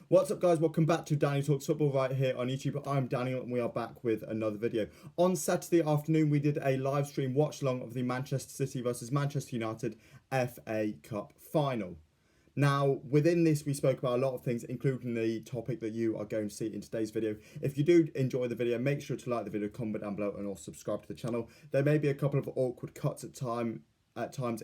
What's up, guys? Welcome back to Danny Talks Football right here on YouTube. I'm Daniel and we are back with another video. On Saturday afternoon, we did a live stream watch along of the Manchester City versus Manchester United FA Cup final. Now, within this, we spoke about a lot of things, including the topic that you are going to see in today's video. If you do enjoy the video, make sure to like the video, comment down below, and also subscribe to the channel. There may be a couple of awkward cuts at times.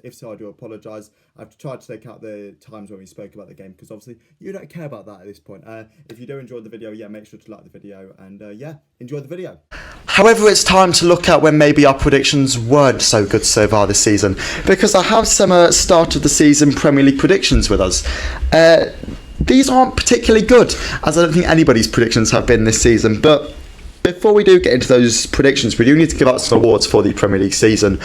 If so, I do apologise. I've tried to take out the times when we spoke about the game because obviously you don't care about that at this point. If you do enjoy the video, yeah, make sure to like the video and yeah, enjoy the video. However, it's time to look at when maybe our predictions weren't so good so far this season, because I have some start of the season Premier League predictions with us. These aren't particularly good, as I don't think anybody's predictions have been this season, but before we do get into those predictions, we do need to give out some awards for the Premier League season,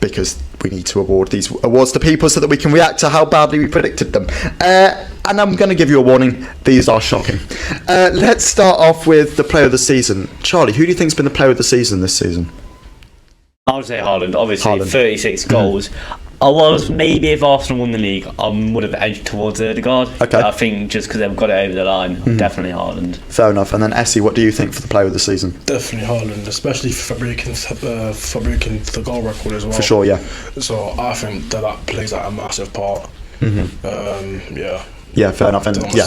because we need to award these awards to people so that we can react to how badly we predicted them. And I'm going to give you a warning, these are shocking. Let's start off with the player of the season. Charlie, who do you think's been the player of the season this season? I would say Haaland, obviously. Haaland. 36 goals. Maybe if Arsenal won the league, I would have edged towards Odegaard. Okay. I think just because they've got it over the line, definitely Haaland. Fair enough. And then Essie, what do you think for the player of the season? Definitely Haaland, especially for breaking the goal record as well. For sure, yeah. So I think that plays like a massive part. Yeah. Yeah, fair enough. And yeah,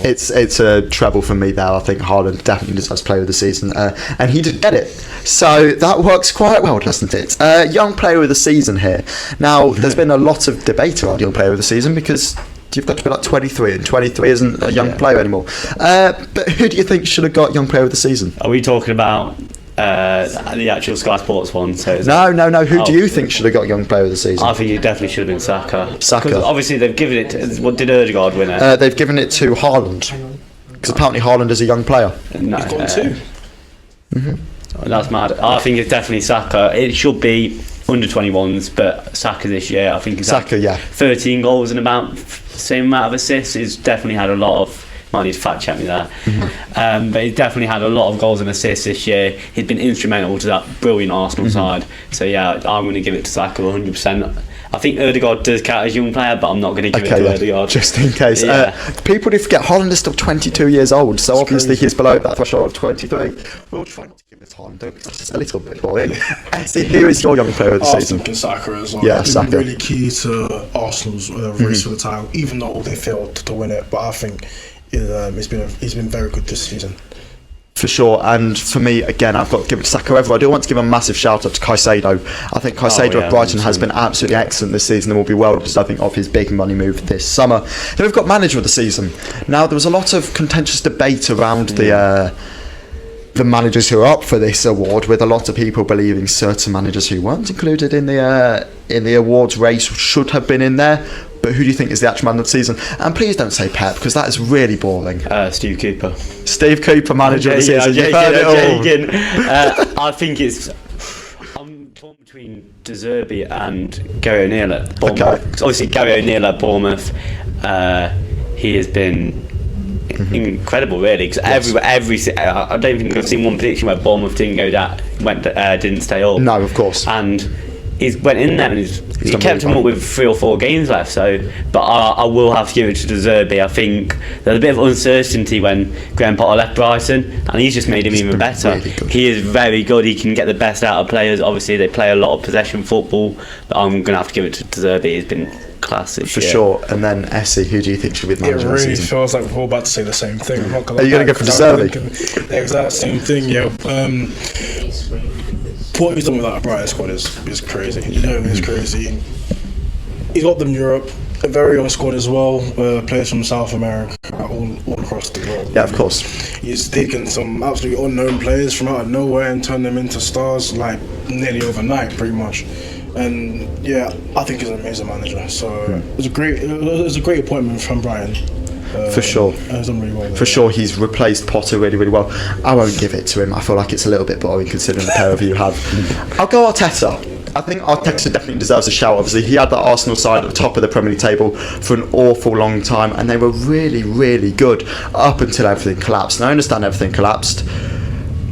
it's a treble for me there. I think Haaland definitely deserves player of the season, and he did get it. So that works quite well, doesn't it? Young player of the season here. Now, there's been a lot of debate around young player of the season because you've got to be like 23, and 23 isn't a young player anymore. But who do you think should have got young player of the season? Are we talking about the actual Sky Sports one? So No. Who do you think should have got young player of the season? I think it definitely should have been Saka. Saka. Because obviously they've given it to, what did Odegaard win it? They've given it to Haaland, because apparently Haaland is a young player. No, He's got two. That's mad. I think it's definitely Saka. It should be under 21s, but Saka this year, I think he's Saka, had yeah. 13 goals and about the same amount of assists. He's definitely had a lot of. Might need to fact check me there. But he's definitely had a lot of goals and assists this year. He's been instrumental to that brilliant Arsenal side. So yeah, I'm going to give it to Saka 100%. I think Odegaard does count as a young player, but I'm not going to give it to Odegaard. Just in case. Yeah. People do forget Haaland is still 22 years old, so obviously he's below that threshold of 23. We'll try not to give it Haaland, don't we? That's just a little bit boring. Who is your young player of the I was season? thinking Saka as well. Yeah, He's Saka. been really key to Arsenal's race for the title, even though they failed to win it. But I think he's been very good this season. For sure, and for me, again, I've got to give it to Saka. However, I do want to give a massive shout out to Caicedo. I think Caicedo of Brighton has been absolutely excellent this season and will be well deserving of his big money move this summer. Then we've got manager of the season. Now, there was a lot of contentious debate around the managers who are up for this award, with a lot of people believing certain managers who weren't included in the awards race should have been in there. But who do you think is the actual man of the season? And please don't say Pep, because that is really boring. Steve Cooper. Steve Cooper, manager of the season. You've heard it all. I think I'm torn between De Zerbi and Gary O'Neill at Bournemouth. Okay. Obviously, Gary O'Neill at Bournemouth, he has been incredible, really. Because I don't think I've seen one prediction where Bournemouth didn't stay up. No, of course. And he went in there and he kept him up with 3 or 4 games left. But I will have to give it to De Zerbi. I think there's a bit of uncertainty when Graham Potter left Brighton, and he's just made him even better. Really he is very good. He can get the best out of players. Obviously, they play a lot of possession football, but I'm going to have to give it to De Zerbi. He's been class this For year. sure. And then Essie, who do you think should be the It manager of the really season? feels like we're all about to say the same thing. I'm not gonna Are you going to go for De Zerbi? The exact same thing, yeah. What he's done with that Brighton squad is crazy. You know, it's crazy. He's got them in Europe, a very young squad as well. Players from South America, all across the globe. Yeah, of course. He's taken some absolutely unknown players from out of nowhere and turned them into stars like nearly overnight, pretty much. And yeah, I think he's an amazing manager. So it was a great appointment from Brian. For sure. He's done really well. For sure, he's replaced Potter really, really well. I won't give it to him. I feel like it's a little bit boring considering the pair of you have. I'll go Arteta. I think Arteta definitely deserves a shout. Obviously, he had that Arsenal side at the top of the Premier League table for an awful long time, and they were really, really good up until everything collapsed. And I understand everything collapsed,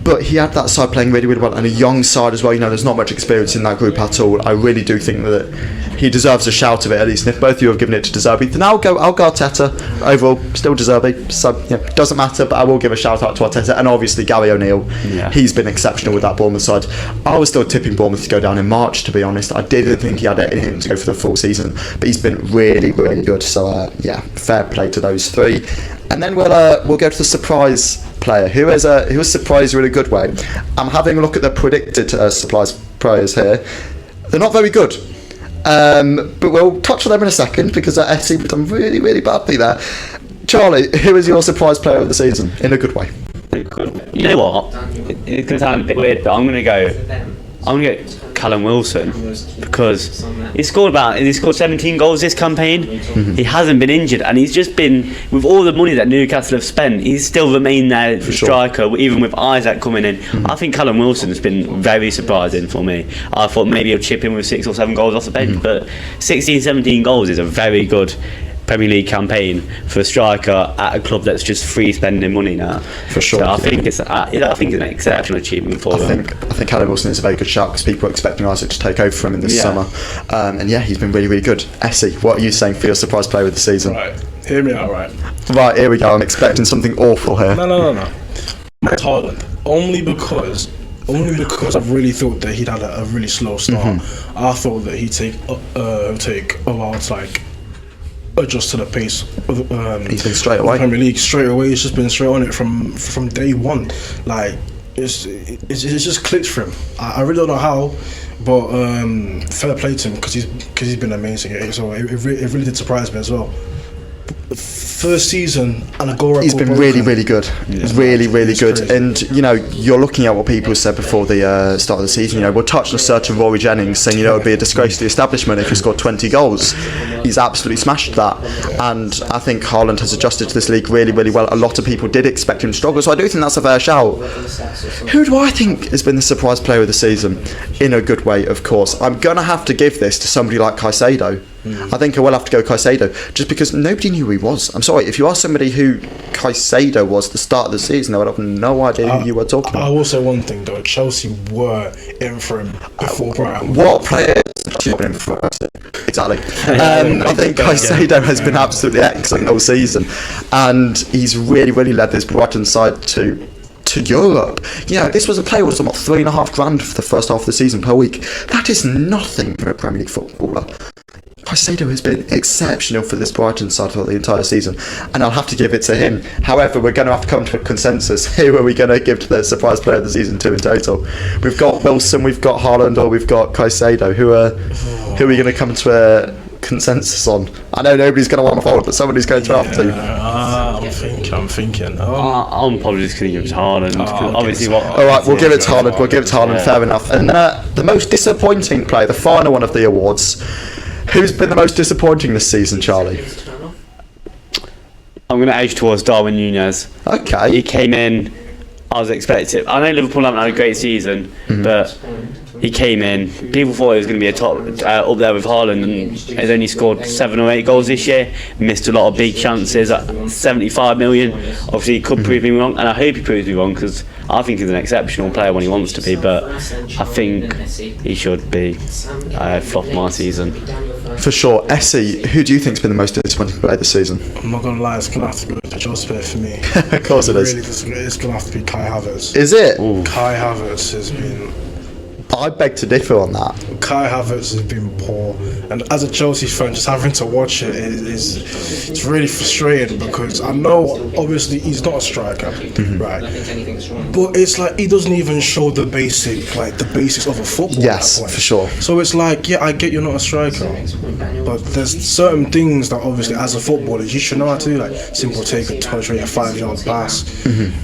but he had that side playing really, really well, and a young side as well. You know, there's not much experience in that group at all. I really do think that he deserves a shout of it at least. And if both of you have given it to De Zerbi, then I'll go Arteta. Overall, still De Zerbi. So doesn't matter, but I will give a shout out to Arteta, and obviously Gary O'Neill. Yeah. He's been exceptional with that Bournemouth side. I was still tipping Bournemouth to go down in March, to be honest. I didn't think he had anything to go for the full season, but he's been really, really good. So fair play to those three. And then we'll go to the surprise player who has surprised you in a good way. I'm having a look at the predicted surprise players here. They're not very good, but we'll touch on them in a second because SC have done really, really badly there. Charlie, who is your surprise player of the season in a good way? You know what? It's going to sound a bit weird, but I'm going to go Callum Wilson, because he scored 17 goals this campaign. He hasn't been injured, and he's just been, with all the money that Newcastle have spent, he's still remained there for striker, even with Isaac coming in. I think Callum Wilson's been very surprising for me. I thought maybe he'll chip in with 6 or 7 goals off the bench, but 16, 17 goals is a very good Premier League campaign for a striker at a club that's just free spending money now. For sure. So I think it's an exceptional achievement for them. I think Callum Wilson is a very good shout because people are expecting Isaac to take over from him this summer. And he's been really, really good. Essie, what are you saying for your surprise player of the season? Right, hear me out, right? Right, here we go. I'm expecting something awful here. No. Matt Haaland. Only because I really thought that he'd had a really slow start. I thought that he'd take a while to adjust to the pace of he's been straight away. Premier League straight away. He's just been straight on it from day one. Like it's just clicked for him. I really don't know how, but fair play to him because he's been amazing. So it really did surprise me as well. First season and a goal record. He's been really, really good. Really, really good. Crazy. And you're looking at what people said before the start of the season. We'll touch on a certain Rory Jennings saying, it would be a disgrace to the establishment if he scored 20 goals. He's absolutely smashed that. And I think Haaland has adjusted to this league really, really well. A lot of people did expect him to struggle, so I do think that's a fair shout. Who do I think has been the surprise player of the season? In a good way, of course. I'm going to have to give this to somebody like Caicedo. I think I will have to go Caicedo, just because nobody knew who he was. I'm sorry, if you ask somebody who Caicedo was at the start of the season, I would have no idea who you were talking about. I will say one thing though, Chelsea were in for him before Brighton. What players have been in for him? Exactly. I think Caicedo has been absolutely excellent all season, and he's really, really led this Brighton side to Europe. This was a player who was about $3,500 for the first half of the season per week. That is nothing for a Premier League footballer. Caicedo has been exceptional for this Brighton side for the entire season, and I'll have to give it to him. However, we're going to have to come to a consensus. Who are we going to give to the surprise player of the season 2 in total? We've got Wilson, we've got Haaland, or we've got Caicedo. Who are we going to come to a consensus on? I know nobody's going to want to follow, but somebody's going to have to. I'm thinking. I'm probably just going to give it to Haaland. Obviously, all right, we'll give it to Haaland. We'll give it to Haaland. Fair enough. And the most disappointing player, the final one of the awards. Who's been the most disappointing this season, Charlie? I'm going to edge towards Darwin Nunez. Okay. He came in, I was expecting. I know Liverpool haven't had a great season, but he came in. People thought he was going to be a top up there with Haaland, and he's only scored 7 or 8 goals this year. Missed a lot of big chances at 75 million. Obviously, he could prove me wrong, and I hope he proves me wrong because I think he's an exceptional player when he wants to be. But I think he should be flop my season. For sure. Essie, who do you think's been the most disappointing player this season? I'm not going to lie, it's going to have to be a Chelsea player for me. Of course it is. It's going to have to be Kai Havertz. Is it? Ooh. Kai Havertz has been... I beg to differ on that. Kai Havertz has been poor, and as a Chelsea fan, just having to watch it's really frustrating because I know obviously he's not a striker, right? But it's like he doesn't even show the basics of a football. Yes, for sure. So it's like, I get you're not a striker, but there's certain things that obviously as a footballer you should know how to do, like simple take a touch, or a 5-yard pass.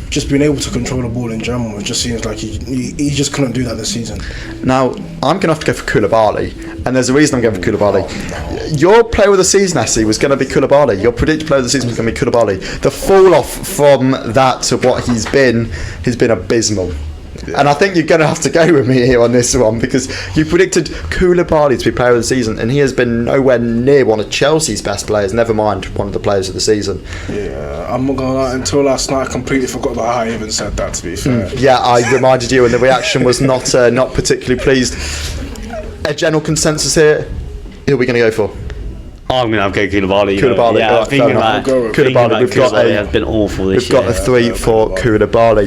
Just being able to control the ball in general. It just seems like he just couldn't do that this season. Now, I'm going to have to go for Koulibaly, and there's a reason I'm going for Koulibaly. Your player of the season, Essie, was going to be Koulibaly. Your predicted player of the season was going to be Koulibaly. The fall off from that to what he's been has been abysmal. And I think you're going to have to go with me here on this one, because you predicted Koulibaly to be player of the season, and he has been nowhere near one of Chelsea's best players, never mind one of the players of the season. Yeah, I'm not going to lie, until last night I completely forgot about how I even said that, to be fair. Yeah, I reminded you, and the reaction was not particularly pleased. A general consensus here, who are we going to go for? I'm going to go Koulibaly. Koulibaly, Yeah, right, thinking about Koulibaly. Koulibaly has been awful this year. We've got a 3 for Koulibaly.